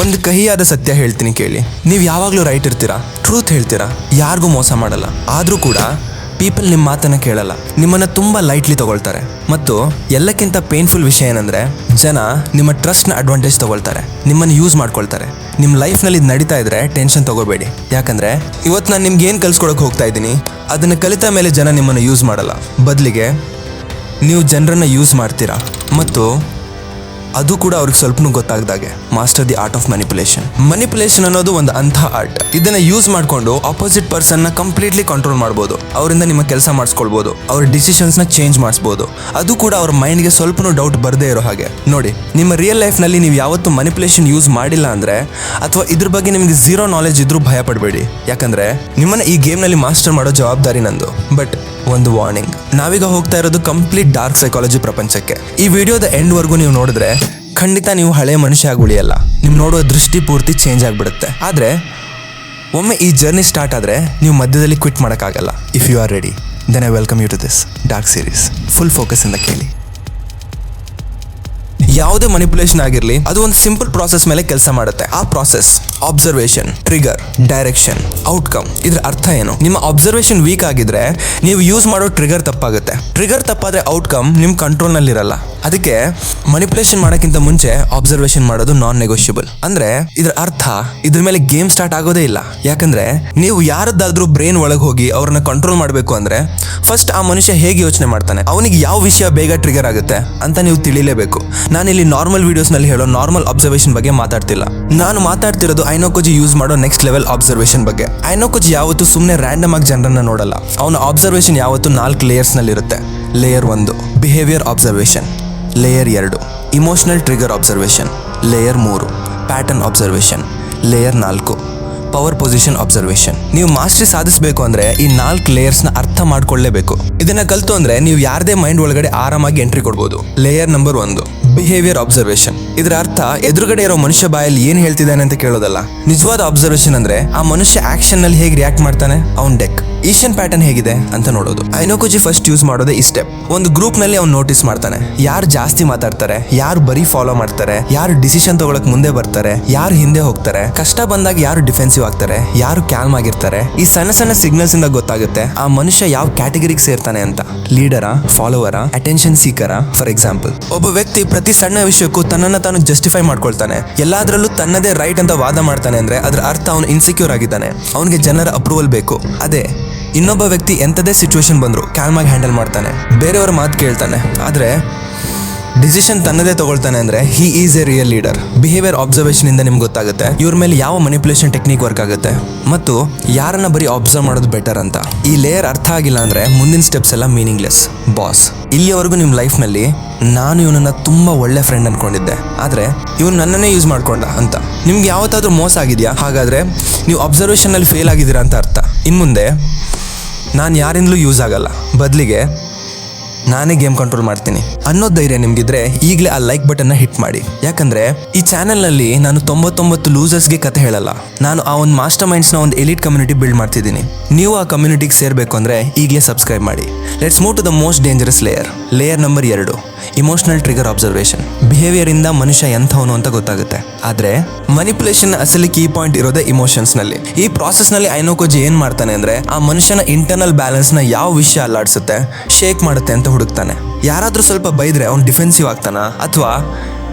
ಒಂದು ಕಹಿಯಾದ ಸತ್ಯ ಹೇಳ್ತೀನಿ ಕೇಳಿ. ನೀವು ಯಾವಾಗಲೂ ರೈಟ್ ಇರ್ತೀರಾ, ಟ್ರೂತ್ ಹೇಳ್ತೀರಾ, ಯಾರಿಗೂ ಮೋಸ ಮಾಡಲ್ಲ. ಆದರೂ ಕೂಡ ಪೀಪಲ್ ನಿಮ್ಮ ಮಾತನ್ನು ಕೇಳಲ್ಲ, ನಿಮ್ಮನ್ನು ತುಂಬ ಲೈಟ್ಲಿ ತಗೊಳ್ತಾರೆ. ಮತ್ತು ಎಲ್ಲಕ್ಕಿಂತ ಪೇನ್ಫುಲ್ ವಿಷಯ ಏನಂದರೆ, ಜನ ನಿಮ್ಮ ಟ್ರಸ್ಟ್ನ ಅಡ್ವಾಂಟೇಜ್ ತಗೊಳ್ತಾರೆ, ನಿಮ್ಮನ್ನು ಯೂಸ್ ಮಾಡ್ಕೊಳ್ತಾರೆ. ನಿಮ್ಮ ಲೈಫ್ನಲ್ಲಿ ಇದು ನಡೀತಾ ಇದ್ರೆ ಟೆನ್ಷನ್ ತಗೋಬೇಡಿ. ಯಾಕಂದರೆ ಇವತ್ತು ನಾನು ನಿಮ್ಗೆ ಏನು ಕಲಿಸ್ಕೊಡೋಕೆ ಹೋಗ್ತಾ ಇದ್ದೀನಿ, ಅದನ್ನು ಕಲಿತ ಮೇಲೆ ಜನ ನಿಮ್ಮನ್ನು ಯೂಸ್ ಮಾಡಲ್ಲ. ಬದಲಿಗೆ ನೀವು ಜನರನ್ನು ಯೂಸ್ ಮಾಡ್ತೀರಾ. ಮತ್ತು ಅದು ಕೂಡ ಅವ್ರಿಗೆ ಸ್ವಲ್ಪನೂ ಗೊತ್ತಾಗ್ದಾಗೆ. Master the art of manipulation ಅನ್ನೋದು ಒಂದು ಅಂಥ ಆರ್ಟ್. ಇದನ್ನ ಯೂಸ್ ಮಾಡಿಕೊಂಡು ಆಪೋಸಿಟ್ ಪರ್ಸನ್ನ ಕಂಪ್ಲೀಟ್ಲಿ ಕಂಟ್ರೋಲ್ ಮಾಡ್ಬೋದು. ಅವರಿಂದ ನಿಮ್ಮ ಕೆಲಸ ಮಾಡಿಸ್ಕೊಳ್ಬೋದು, ಅವ್ರ ಡಿಸಿಷನ್ಸ್ನ ಚೇಂಜ್ ಮಾಡಿಸ್ಬೋದು. ಅದು ಕೂಡ ಅವ್ರ ಮೈಂಡ್ಗೆ ಸ್ವಲ್ಪನೂ ಡೌಟ್ ಬರದೇ ಇರೋ ಹಾಗೆ. ನೋಡಿ, ನಿಮ್ಮ ರಿಯಲ್ ಲೈಫ್ನಲ್ಲಿ ನೀವು ಯಾವತ್ತೂ ಮ್ಯಾನಿಪುಲೇಷನ್ ಯೂಸ್ ಮಾಡಿಲ್ಲ ಅಂದರೆ, ಅಥವಾ ಇದ್ರ ಬಗ್ಗೆ ನಿಮಗೆ ಝೀರೋ ನಾಲೆಜ್ ಇದ್ರೂ ಭಯ ಪಡಬೇಡಿ. ಯಾಕಂದರೆ ನಿಮ್ಮನ್ನು ಈ ಗೇಮ್ನಲ್ಲಿ ಮಾಸ್ಟರ್ ಮಾಡೋ ಜವಾಬ್ದಾರಿ ನಂದು. ಬಟ್ ಒಂದು ವಾರ್ನಿಂಗ್, ನಾವೀಗ ಹೋಗ್ತಾ ಇರೋದು ಕಂಪ್ಲೀಟ್ ಡಾರ್ಕ್ ಸೈಕಾಲಜಿ ಪ್ರಪಂಚಕ್ಕೆ. ಈ ವಿಡಿಯೋದ ಎಂಡ್ವರೆಗೂ ನೀವು ನೋಡಿದ್ರೆ ಖಂಡಿತ ನೀವು ಹಳೆಯ ಮನುಷ್ಯ ಆಗಿ ಉಳಿಯಲ್ಲ. ನೀವು ನೋಡುವ ದೃಷ್ಟಿ ಪೂರ್ತಿ ಚೇಂಜ್ ಆಗಿಬಿಡುತ್ತೆ. ಆದರೆ ಒಮ್ಮೆ ಈ ಜರ್ನಿ ಸ್ಟಾರ್ಟ್ ಆದರೆ ನೀವು ಮಧ್ಯದಲ್ಲಿ ಕ್ವಿಟ್ ಮಾಡೋಕ್ಕಾಗಲ್ಲ. If you are ready, then I welcome you to this dark series. Full ಫೋಕಸ್ಸಿಂದ ಕೇಳಿ. ಯಾವುದೇ ಮ್ಯಾನಿಪುಲೇಷನ್ ಆಗಿರಲಿ, ಅದು ಒಂದು ಸಿಂಪಲ್ ಪ್ರಾಸೆಸ್ ಮೇಲೆ ಕೆಲಸ ಮಾಡುತ್ತೆ. ಆ process observation, trigger, direction, outcome. ಇದ್ರ ಅರ್ಥ ಏನು? ನಿಮ್ಮ ಅಬ್ಸರ್ವೇಷನ್ ವೀಕ್ ಆಗಿದ್ರೆ ನೀವು ಯೂಸ್ ಮಾಡೋ ಟ್ರಿಗರ್ ತಪ್ಪಾಗುತ್ತೆ. ಟ್ರಿಗರ್ ತಪ್ಪಾದ್ರೆ ಔಟ್ಕಮ್ ನಿಮ್ಮ ಕಂಟ್ರೋಲ್ನಲ್ಲಿರಲ್ಲ. ಅದಕ್ಕೆ ಮ್ಯಾನಿಪುಲೇಷನ್ ಮಾಡೋಕ್ಕಿಂತ ಮುಂಚೆ ಅಬ್ಸರ್ವೇಷನ್ ಮಾಡೋದು ನಾನ್ ನೆಗೋಷಿಯಬಲ್. ಅಂದ್ರೆ ಇದ್ರ ಅರ್ಥ ಇದ್ರ ಮೇಲೆ ಗೇಮ್ ಸ್ಟಾರ್ಟ್ ಆಗೋದೇ ಇಲ್ಲ. ಯಾಕಂದ್ರೆ ನೀವು ಯಾರದ್ದಾದ್ರೂ ಬ್ರೈನ್ ಒಳಗೆ ಹೋಗಿ ಅವ್ರನ್ನ ಕಂಟ್ರೋಲ್ ಮಾಡಬೇಕು ಅಂದ್ರೆ ಫಸ್ಟ್ ಆ ಮನುಷ್ಯ ಹೇಗೆ ಯೋಚನೆ ಮಾಡ್ತಾನೆ, ಅವನಿಗೆ ಯಾವ ವಿಷಯ ಬೇಗ ಟ್ರಿಗರ್ ಆಗುತ್ತೆ ಅಂತ ನೀವು ತಿಳಿಲೇಬೇಕು. ನಾನಿಲ್ಲಿ ನಾರ್ಮಲ್ ವಿಡಿಯೋಸ್ನಲ್ಲಿ ಹೇಳೋ ನಾರ್ಮಲ್ ಅಬ್ಸರ್ವೇಷನ್ ಬಗ್ಗೆ ಮಾತಾಡ್ತಿಲ್ಲ. ನಾನು ಮಾತಾಡ್ತಿರೋದು ಐನೋಕೋಜಿ ಯೂಸ್ ಮಾಡೋ ನೆಕ್ಸ್ಟ್ ಲೆವೆಲ್ ಅಬ್ಸರ್ವೇಷನ್ ಬಗ್ಗೆ. ಐನೋಕೋಜಿ ಯಾವತ್ತು ಸುಮ್ಮನೆ ರ್ಯಾಂಡಮ್ ಆಗಿ ಜನರನ್ನ ನೋಡಲ್ಲ. ಅವನ ಅಬ್ಸರ್ವೇಷನ್ ಯಾವತ್ತು 4 ಲೇಯರ್ಸ್ನಲ್ಲಿರುತ್ತೆ. Layer 1 behaviour observation, layer 2 emotional trigger observation, layer 3 pattern observation, layer 4 power position observation. ನೀವು ಮಾಸ್ಟರಿ ಸಾಧಿಸಬೇಕು ಅಂದ್ರೆ ಈ 4 ಲೇಯರ್ಸ್ನ ಅರ್ಥ ಮಾಡ್ಕೊಳ್ಳೇಬೇಕು. ಇದನ್ನ ಕಲ್ತು ಅಂದ್ರೆ ನೀವು ಯಾರದೇ ಮೈಂಡ್ ಒಳಗಡೆ ಆರಾಮಾಗಿ ಎಂಟ್ರಿ ಕೊಡ್ಬೋದು. Layer number 1 behaviour observation. ಇದರ ಅರ್ಥ ಎದುರುಗಡೆ ಇರೋ ಮನುಷ್ಯ ಬಾಯಲ್ಲಿ ಏನ್ ಹೇಳ್ತಿದ್ದಾನೆ ಅಂತ ಕೇಳೋದಲ್ಲ. ನಿಜವಾದ ಅಬ್ಸರ್ವೇಷನ್ ಅಂದ್ರೆ ಆ ಮನುಷ್ಯ ಆಕ್ಷನ್ ನಲ್ಲಿ ಹೇಗೆ ರಿಯಾಕ್ಟ್ ಮಾಡ್ತಾನೆ, ಅವನ್ ಡೆಕ್ ಈಶನ್ ಪ್ಯಾಟರ್ನ್ ಹೇಗಿದೆ ಅಂತ ನೋಡೋದು. ಐನೋಕೋಜಿ ಫಸ್ಟ್ ಯೂಸ್ ಮಾಡೋದೇ ಈ ಸ್ಟೆಪ್. ಒಂದು ಗ್ರೂಪ್ ನಲ್ಲಿ ಅವ್ನು ನೋಟಿಸ್ ಮಾಡ್ತಾನೆ, ಯಾರು ಜಾಸ್ತಿ ಮಾತಾಡ್ತಾರೆ, ಯಾರು ಬರೀ ಫಾಲೋ ಮಾಡ್ತಾರೆ, ಯಾರು ಡಿಸಿಷನ್ ತಗೊಳಕ್ ಮುಂದೆ ಬರ್ತಾರೆ, ಯಾರು ಹಿಂದೆ ಹೋಗ್ತಾರೆ, ಕಷ್ಟ ಬಂದಾಗ ಯಾರು ಡಿಫೆನ್ಸಿವ್ ಆಗ್ತಾರೆ, ಯಾರು ಕ್ಯಾಲ್ಮ್ ಆಗಿರ್ತಾರೆ. ಈ ಸಣ್ಣ ಸಣ್ಣ ಸಿಗ್ನಲ್ಸ್ ಇಂದ ಗೊತ್ತಾಗುತ್ತೆ ಆ ಮನುಷ್ಯ ಯಾವ ಕ್ಯಾಟಗರಿಗೆ ಸೇರ್ತಾನೆ ಅಂತ. ಲೀಡರಾ, ಫಾಲೋವರ, ಅಟೆನ್ಷನ್ ಸೀಕರ. ಫಾರ್ ಎಕ್ಸಾಂಪಲ್, ಒಬ್ಬ ವ್ಯಕ್ತಿ ಪ್ರತಿ ಸಣ್ಣ ವಿಷಯಕ್ಕೂ ತನ್ನನ್ನು ತಾನು ಜಸ್ಟಿಫೈ ಮಾಡ್ಕೊಳ್ತಾನೆ, ಎಲ್ಲಾದ್ರಲ್ಲೂ ತನ್ನದೇ ರೈಟ್ ಅಂತ ವಾದ ಮಾಡ್ತಾನೆ ಅಂದ್ರೆ ಅದರ ಅರ್ಥ ಅವನು ಇನ್ಸೆಕ್ಯೂರ್ ಆಗಿದ್ದಾನೆ, ಅವನಿಗೆ ಜನರ ಅಪ್ರೂವಲ್ ಬೇಕು. ಅದೇ ಇನ್ನೊಬ್ಬ ವ್ಯಕ್ತಿ ಎಂಥದೇ ಸಿಚುವೇಶನ್ ಬಂದ್ರು ಕ್ಯಾಲ್ಮ್ ಆಗಿ ಹ್ಯಾಂಡಲ್ ಮಾಡ್ತಾನೆ, ಬೇರೆಯವರ ಮಾತು ಕೇಳ್ತಾನೆ, ಆದ್ರೆ ಡಿಸಿಷನ್ ತನ್ನದೇ ತಗೊಳ್ತಾನೆ ಅಂದ್ರೆ he is A real leader. Behaviour observation ಇಂದ ನಿಮ್ಗೆ ಗೊತ್ತಾಗುತ್ತೆ ಇವ್ರ ಮೇಲೆ ಯಾವ ಮ್ಯಾನಿಪುಲೇಷನ್ ಟೆಕ್ನಿಕ್ ವರ್ಕ್ ಆಗುತ್ತೆ ಮತ್ತು ಯಾರನ್ನ ಬರೀ ಅಬ್ಸರ್ವ್ ಮಾಡೋದು ಬೆಟರ್ ಅಂತ. ಈ ಲೇಯರ್ ಅರ್ಥ ಆಗಿಲ್ಲ ಅಂದ್ರೆ ಮುಂದಿನ ಸ್ಟೆಪ್ಸ್ ಎಲ್ಲ ಮೀನಿಂಗ್ಲೆಸ್. ಬಾಸ್, ಇಲ್ಲಿಯವರೆಗೂ ನಿಮ್ಮ ಲೈಫ್ನಲ್ಲಿ ನಾನು ಇವನನ್ನ ತುಂಬಾ ಒಳ್ಳೆ ಫ್ರೆಂಡ್ ಅನ್ಕೊಂಡಿದ್ದೆ, ಆದ್ರೆ ಇವನು ನನ್ನನ್ನೇ ಯೂಸ್ ಮಾಡ್ಕೊಂಡ ಅಂತ. ನಿಮ್ಗೆ ಯಾವತ್ತಾದ್ರೂ ಮೋಸ ಆಗಿದೆಯಾ? ಹಾಗಾದ್ರೆ ನೀವು ಅಬ್ಸರ್ವೇಷನ್ ನಲ್ಲಿ ಫೇಲ್ ಆಗಿದ್ದೀರಾ ಅಂತ ಅರ್ಥ. ಇನ್ಮುಂದೆ ನಾನು ಯಾರಿಂದಲೂ ಯೂಸ್ ಆಗಲ್ಲ, ಬದಲಿಗೆ ನಾನೇ ಗೇಮ್ ಕಂಟ್ರೋಲ್ ಮಾಡ್ತೀನಿ ಅನ್ನೋ ಧೈರ್ಯ ನಿಮ್ಗಿದ್ರೆ ಈಗಲೇ ಆ ಲೈಕ್ ಬಟನ್ನ ಹಿಟ್ ಮಾಡಿ. ಯಾಕಂದ್ರೆ ಈ ಚಾನೆಲ್ನಲ್ಲಿ ನಾನು 99 ಲೂಸರ್ಸ್ಗೆ ಕತೆ ಹೇಳಲ್ಲ. ನಾನು ಆ ಒಂದು ಮಾಸ್ಟರ್ ಮೈಂಡ್ಸ್ನ ಒಂದು ಎಲಿಟ್ ಕಮ್ಯುನಿಟಿ ಬಿಲ್ಡ್ ಮಾಡ್ತಿದ್ದೀನಿ. ನೀವು ಆ ಕಮ್ಯುನಿಟಿಗೆ ಸೇರಬೇಕು ಅಂದ್ರೆ ಈಗಲೇ ಸಬ್ಸ್ಕ್ರೈಬ್ ಮಾಡಿ. Let's move to the most dangerous layer. Layer number 2 emotional trigger observation. Behaviour ಇಂದ ಮನುಷ್ಯ ಎಂಥವನು ಅಂತ ಗೊತ್ತಾಗುತ್ತೆ. ಆದ್ರೆ ಮ್ಯಾನಿಪುಲೇಷನ್ ಅಸಲಿ ಕೀ ಪಾಯಿಂಟ್ ಇರೋದೇ ಇಮೋಷನ್ಸ್ ನಲ್ಲಿ. ಈ ಪ್ರಾಸೆಸ್ ನಲ್ಲಿ ಐನೋಕೋಜಿ ಏನ್ ಮಾಡ್ತಾನೆ ಅಂದ್ರೆ ಆ ಮನುಷ್ಯನ ಇಂಟರ್ನಲ್ ಬ್ಯಾಲೆನ್ಸ್ ನ ಯಾವ ವಿಷಯ ಅಲ್ಲಾಡಿಸುತ್ತೆ, ಶೇಕ್ ಮಾಡುತ್ತೆ ಅಂತ ಹುಡುಕ್ತಾನೆ. ಯಾರಾದ್ರೂ ಸ್ವಲ್ಪ ಬೈದ್ರೆ ಅವ್ನು ಡಿಫೆನ್ಸಿವ್ ಆಗ್ತಾನ, ಅಥವಾ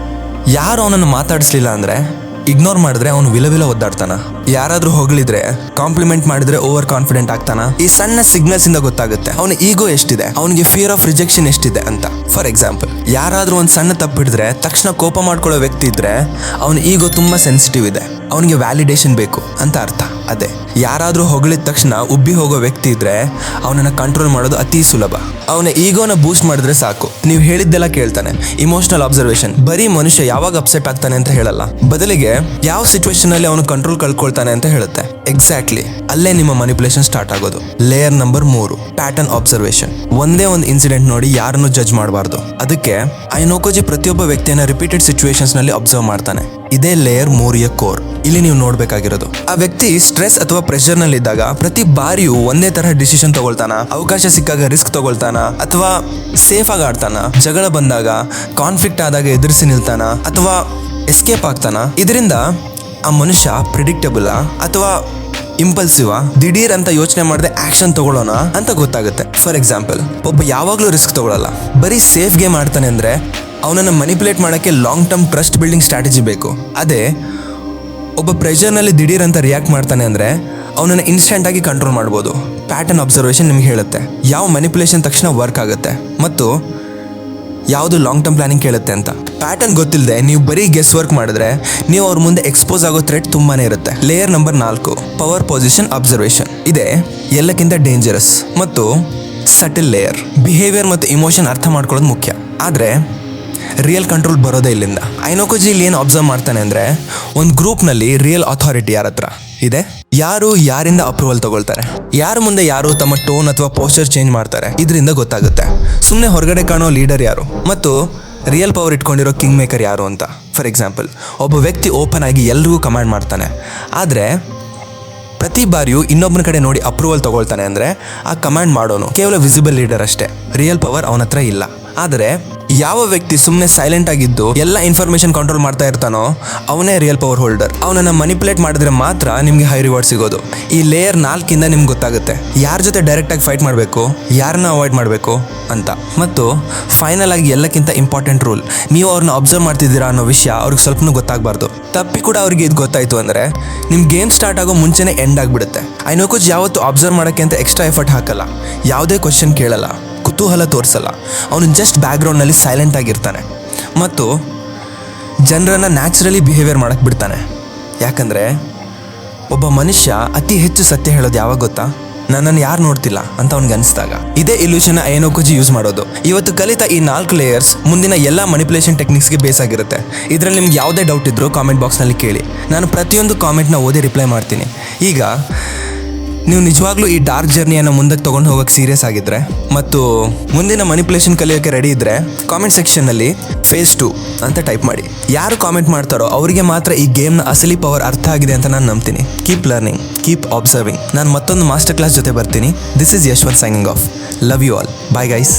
ಯಾರು ಅವನನ್ನು ಮಾತಾಡಿಸ್ಲಿಲ್ಲ ಅಂದ್ರೆ ಇಗ್ನೋರ್ ಮಾಡಿದ್ರೆ ಅವನು ವಿಲವಿಲ ಒದ್ದಾಡ್ತಾನ, ಯಾರಾದ್ರೂ ಹೊಗಳಿದ್ರೆ ಕಾಂಪ್ಲಿಮೆಂಟ್ ಮಾಡಿದ್ರೆ ಓವರ್ ಕಾನ್ಫಿಡೆಂಟ್ ಆಗ್ತಾನ. ಈ ಸಣ್ಣ ಸಿಗ್ನಲ್ಸ್ ಇಂದ ಗೊತ್ತಾಗುತ್ತೆ ಅವನ ಈಗೋ ಎಷ್ಟಿದೆ, ಅವನಿಗೆ ಫಿಯರ್ ಆಫ್ ರಿಜೆಕ್ಷನ್ ಎಷ್ಟಿದೆ ಅಂತ. ಫಾರ್ ಎಕ್ಸಾಂಪಲ್, ಯಾರಾದ್ರೂ ಒಂದು ಸಣ್ಣ ತಪ್ಪಿಡಿದ್ರೆ ತಕ್ಷಣ ಕೋಪ ಮಾಡ್ಕೊಳ್ಳೋ ವ್ಯಕ್ತಿ ಇದ್ರೆ ಅವನ ಈಗೋ ತುಂಬಾ ಸೆನ್ಸಿಟಿವ್ ಇದೆ, ಅವನಿಗೆ ವ್ಯಾಲಿಡೇಷನ್ ಬೇಕು ಅಂತ ಅರ್ಥ. ಅದೇ ಯಾರಾದ್ರೂ ಹೊಗಳಿದ ತಕ್ಷಣ ಉಬ್ಬಿ ಹೋಗೋ ವ್ಯಕ್ತಿ ಇದ್ರೆ ಅವನನ್ನ ಕಂಟ್ರೋಲ್ ಮಾಡೋದು ಅತಿ ಸುಲಭ. ಅವನ ಈಗೋನ ಬೂಸ್ಟ್ ಮಾಡಿದ್ರೆ ಸಾಕು, ನೀವು ಹೇಳಿದ್ದೆಲ್ಲ ಕೇಳ್ತಾನೆ. ಇಮೋಷನಲ್ ಅಬ್ಸರ್ವೇಷನ್ ಬರೀ ಮನುಷ್ಯ ಯಾವಾಗ ಅಪ್ಸೆಟ್ ಆಗ್ತಾನೆ ಅಂತ ಹೇಳಲ್ಲ, ಬದಲಿಗೆ ಯಾವ ಸಿಚುವೇಶನ್ ಅಲ್ಲಿ ಅವನು ಕಂಟ್ರೋಲ್ ಕಳ್ಕೊಳ್ತಾನೆ ಅಂತ ಹೇಳುತ್ತೆ. ಎಕ್ಸಾಕ್ಟ್ಲಿ ಅಲ್ಲೇ ನಿಮ್ಮ ಮ್ಯಾನಿಪುಲೇಷನ್ ಸ್ಟಾರ್ಟ್ ಆಗೋದು. Layer number 3 pattern observation. ಒಂದೇ ಒಂದು ಇನ್ಸಿಡೆಂಟ್ ನೋಡಿ ಯಾರನ್ನು ಜಡ್ಜ್ ಮಾಡಬಾರ್ದು. ಅದಕ್ಕೆ ಐನೋಕೋಜಿ ಪ್ರತಿಯೊಬ್ಬ ವ್ಯಕ್ತಿಯನ್ನ ರಿಪೀಟೆಡ್ ಸಿಚುವೇಶನ್ಸ್ ನಲ್ಲಿ ಅಬ್ಸರ್ವ್ ಮಾಡ್ತಾನೆ. ಇದೇ ಲೇಯರ್ 3ಯ ಕೋರ್. ಇಲ್ಲಿ ನೀವು ನೋಡ್ಬೇಕಾಗಿರೋದು ಆ ವ್ಯಕ್ತಿ ಸ್ಟ್ರೆಸ್ ಅಥವಾ ಪ್ರೆಷರ್ ನಲ್ಲಿ ಇದ್ದಾಗ ಪ್ರತಿ ಬಾರಿಯೂ ಒಂದೇ ತರಹ ಡಿಸಿಷನ್ ತಗೊಳ್ತಾನ, ಅವಕಾಶ ಸಿಕ್ಕಾಗ ರಿಸ್ಕ್ ತಗೊಳ್ತಾನ, ಅಥವಾ ಸೇಫ್ ಆಗಿ ಆಡ್ತಾನ, ಜಗಳ ಬಂದಾಗ ಕಾನ್ಫ್ಲಿಕ್ಟ್ ಆದಾಗ ಎದುರಿಸಿ ನಿಲ್ತಾನ, ಅಥವಾ ಎಸ್ಕೇಪ್ ಆಗ್ತಾನ. ಇದರಿಂದ ಆ ಮನುಷ್ಯ ಪ್ರಿಡಿಕ್ಟಬಲ್ ಅಥವಾ ಇಂಪಲ್ಸಿವ್ ದಿಢೀರ್ ಅಂತ ಯೋಚನೆ ಮಾಡದೆ ಆಕ್ಷನ್ ತಗೊಳ್ಳೋಣ ಅಂತ ಗೊತ್ತಾಗುತ್ತೆ. ಫಾರ್ ಎಕ್ಸಾಂಪಲ್, ಒಬ್ಬ ಯಾವಾಗಲೂ ರಿಸ್ಕ್ ತಗೊಳ್ಳಲ್ಲ, ಬರೀ ಸೇಫ್ ಗೇಮ್ ಆಡ್ತಾನೆ ಅಂದರೆ ಅವನನ್ನು ಮನಿಪುಲೇಟ್ ಮಾಡೋಕ್ಕೆ long term trust building strategy ಬೇಕು. ಅದೇ ಒಬ್ಬ ಪ್ರೆಷರ್ನಲ್ಲಿ ದಿಢೀರ್ ಅಂತ ರಿಯಾಕ್ಟ್ ಮಾಡ್ತಾನೆ ಅಂದರೆ ಅವನನ್ನು ಇನ್ಸ್ಟೆಂಟಾಗಿ ಕಂಟ್ರೋಲ್ ಮಾಡ್ಬೋದು. ಪ್ಯಾಟರ್ನ್ ಅಬ್ಸರ್ವೇಷನ್ ನಿಮ್ಗೆ ಹೇಳುತ್ತೆ ಯಾವ ಮ್ಯಾನಿಪುಲೇಷನ್ ತಕ್ಷಣ ವರ್ಕ್ ಆಗುತ್ತೆ ಮತ್ತು ಯಾವುದು ಲಾಂಗ್ ಟರ್ಮ್ ಪ್ಲಾನಿಂಗ್ ಕೇಳುತ್ತೆ ಅಂತ. ಪ್ಯಾಟರ್ನ್ ಗೊತ್ತಿಲ್ಲದೆ ನೀವು ಬರೀ ಗೆಸ್ ವರ್ಕ್ ಮಾಡಿದ್ರೆ ನೀವು ಅವ್ರ ಮುಂದೆ ಎಕ್ಸ್ಪೋಸ್ ಆಗೋ ಥ್ರೆಟ್ ತುಂಬಾನೇ ಇರುತ್ತೆ. Layer number 4, power position observation. ಇದೆ ಎಲ್ಲಕ್ಕಿಂತ ಡೇಂಜರಸ್ ಮತ್ತು ಸಟಲ್ ಲೇಯರ್. ಬಿಹೇವಿಯರ್ ಮತ್ತು ಇಮೋಷನ್ ಅರ್ಥ ಮಾಡ್ಕೊಳ್ಳೋದು ಮುಖ್ಯ, ಆದರೆ ರಿಯಲ್ ಕಂಟ್ರೋಲ್ ಬರೋದೇ ಇಲ್ಲಿಂದ. ಐನೋಕೋಜಿ ಇಲ್ಲಿ ಏನು ಅಬ್ಸರ್ವ್ ಮಾಡ್ತಾನೆ ಅಂದರೆ, ಒಂದು ಗ್ರೂಪ್ನಲ್ಲಿ ರಿಯಲ್ ಅಥಾರಿಟಿ ಯಾರ ಹತ್ರ ಇದೆ, ಯಾರು ಯಾರಿಂದ ಅಪ್ರೂವಲ್ ತಗೊಳ್ತಾರೆ, ಯಾರ ಮುಂದೆ ಯಾರು ತಮ್ಮ ಟೋನ್ ಅಥವಾ ಪೋಸ್ಚರ್ ಚೇಂಜ್ ಮಾಡ್ತಾರೆ, ಇದರಿಂದ ಗೊತ್ತಾಗುತ್ತೆ ಸುಮ್ಮನೆ ಹೊರಗಡೆ ಕಾಣೋ ಲೀಡರ್ ಯಾರು ಮತ್ತು ರಿಯಲ್ ಪವರ್ ಇಟ್ಕೊಂಡಿರೋ ಕಿಂಗ್ ಮೇಕರ್ ಯಾರು ಅಂತ. ಫಾರ್ ಎಕ್ಸಾಂಪಲ್, ಒಬ್ಬ ವ್ಯಕ್ತಿ ಓಪನ್ ಆಗಿ ಎಲ್ರಿಗೂ ಕಮಾಂಡ್ ಮಾಡ್ತಾನೆ, ಆದರೆ ಪ್ರತಿ ಬಾರಿಯೂ ಇನ್ನೊಬ್ಬನ ಕಡೆ ನೋಡಿ ಅಪ್ರೂವಲ್ ತಗೊಳ್ತಾನೆ ಅಂದರೆ ಆ ಕಮಾಂಡ್ ಮಾಡೋನು ಕೇವಲ ವಿಸಿಬಲ್ ಲೀಡರ್ ಅಷ್ಟೇ, ರಿಯಲ್ ಪವರ್ ಅವನ ಹತ್ರ ಇಲ್ಲ. ಆದರೆ ಯಾವ ವ್ಯಕ್ತಿ ಸುಮ್ಮನೆ ಸೈಲೆಂಟ್ ಆಗಿದ್ದು ಎಲ್ಲ ಇನ್ಫಾರ್ಮೇಷನ್ ಕಂಟ್ರೋಲ್ ಮಾಡ್ತಾ ಇರ್ತಾನೋ ಅವನೇ ರಿಯಲ್ ಪವರ್ ಹೋಲ್ಡರ್. ಅವನನ್ನು ಮನಿಪುಲೇಟ್ ಮಾಡಿದ್ರೆ ಮಾತ್ರ ನಿಮಗೆ ಹೈ ರಿವಾರ್ಡ್ ಸಿಗೋದು. ಈ ಲೇಯರ್ 4 ನಿಮ್ಗೆ ಗೊತ್ತಾಗುತ್ತೆ ಯಾರ ಜೊತೆ ಡೈರೆಕ್ಟಾಗಿ ಫೈಟ್ ಮಾಡಬೇಕು, ಯಾರನ್ನ ಅವಾಯ್ಡ್ ಮಾಡಬೇಕು ಅಂತ. ಮತ್ತು ಫೈನಲ್ ಆಗಿ ಎಲ್ಲಕ್ಕಿಂತ ಇಂಪಾರ್ಟೆಂಟ್ ರೂಲ್, ನೀವು ಅವ್ರನ್ನ ಅಬ್ಸರ್ವ್ ಮಾಡ್ತಿದ್ದೀರಾ ಅನ್ನೋ ವಿಷಯ ಅವ್ರಿಗೆ ಸ್ವಲ್ಪನೂ ಗೊತ್ತಾಗಬಾರ್ದು. ತಪ್ಪಿ ಕೂಡ ಅವ್ರಿಗೆ ಇದು ಗೊತ್ತಾಯಿತು ಅಂದರೆ ನಿಮ್ಮ ಗೇಮ್ ಸ್ಟಾರ್ಟ್ ಆಗೋ ಮುಂಚೆನೇ ಎಂಡ್ ಆಗಿಬಿಡುತ್ತೆ. ಐನೋಕೋಚ್ ಯಾವತ್ತು ಅಬ್ಸರ್ವ್ ಮಾಡೋಕ್ಕೆ ಅಂತ ಎಕ್ಸ್ಟ್ರಾ ಎಫರ್ಟ್ ಹಾಕಲ್ಲ, ಯಾವುದೇ ಕ್ವಶನ್ ಕೇಳಲ್ಲ, ಕುತೂಹಲ ತೋರಿಸಲ್ಲ. ಅವನು ಜಸ್ಟ್ ಬ್ಯಾಕ್ಗ್ರೌಂಡ್ನಲ್ಲಿ ಸೈಲೆಂಟ್ ಆಗಿರ್ತಾನೆ ಮತ್ತು ಜನರನ್ನು ನ್ಯಾಚುರಲಿ ಬಿಹೇವಿಯರ್ ಮಾಡೋಕ್ಕೆ ಬಿಡ್ತಾನೆ. ಯಾಕಂದರೆ ಒಬ್ಬ ಮನುಷ್ಯ ಅತಿ ಹೆಚ್ಚು ಸತ್ಯ ಹೇಳೋದು ಯಾವಾಗ ಗೊತ್ತಾ, ನನ್ನನ್ನು ಯಾರು ನೋಡ್ತಿಲ್ಲ ಅಂತ ಅವ್ನಿಗೆ ಅನಿಸಿದಾಗ. ಇದೇ ಇಲ್ಯೂಷನ್ ಐನೋಕೋಜಿ ಯೂಸ್ ಮಾಡೋದು. ಇವತ್ತು ಕಲಿತ ಈ 4 ಲೇಯರ್ಸ್ ಮುಂದಿನ ಎಲ್ಲ ಮನಿಪುಲೇಷನ್ ಟೆಕ್ನಿಕ್ಸ್ಗೆ ಬೇಸ್ ಆಗಿರುತ್ತೆ. ಇದರಲ್ಲಿ ನಿಮ್ಗೆ ಯಾವುದೇ ಡೌಟ್ ಇದ್ದರೂ ಕಾಮೆಂಟ್ ಬಾಕ್ಸ್ನಲ್ಲಿ ಕೇಳಿ, ನಾನು ಪ್ರತಿಯೊಂದು ಕಾಮೆಂಟ್ನ ಓದಿ ರಿಪ್ಲೈ ಮಾಡ್ತೀನಿ. ಈಗ ನೀವು ನಿಜವಾಗ್ಲೂ ಈ ಡಾರ್ಕ್ ಜರ್ನಿಯನ್ನು ಮುಂದಕ್ಕೆ ತೊಗೊಂಡು ಹೋಗೋಕ್ಕೆ ಸೀರಿಯಸ್ ಆಗಿದ್ದರೆ ಮತ್ತು ಮುಂದಿನ ಮನಿಪುಲೇಷನ್ ಕಲಿಯೋಕ್ಕೆ ರೆಡಿ ಇದ್ದರೆ ಕಾಮೆಂಟ್ ಸೆಕ್ಷನ್ನಲ್ಲಿ ಫೇಸ್ 2 ಅಂತ ಟೈಪ್ ಮಾಡಿ. ಯಾರು ಕಾಮೆಂಟ್ ಮಾಡ್ತಾರೋ ಅವರಿಗೆ ಮಾತ್ರ ಈ ಗೇಮ್ನ ಅಸಲಿ ಪವರ್ ಅರ್ಥ ಆಗಿದೆ ಅಂತ ನಾನು ನಂಬ್ತೀನಿ. Keep learning, keep observing. ನಾನು ಮತ್ತೊಂದು ಮಾಸ್ಟರ್ ಕ್ಲಾಸ್ ಜೊತೆ ಬರ್ತೀನಿ. This is Yashwant signing off. Love you all. Bye guys.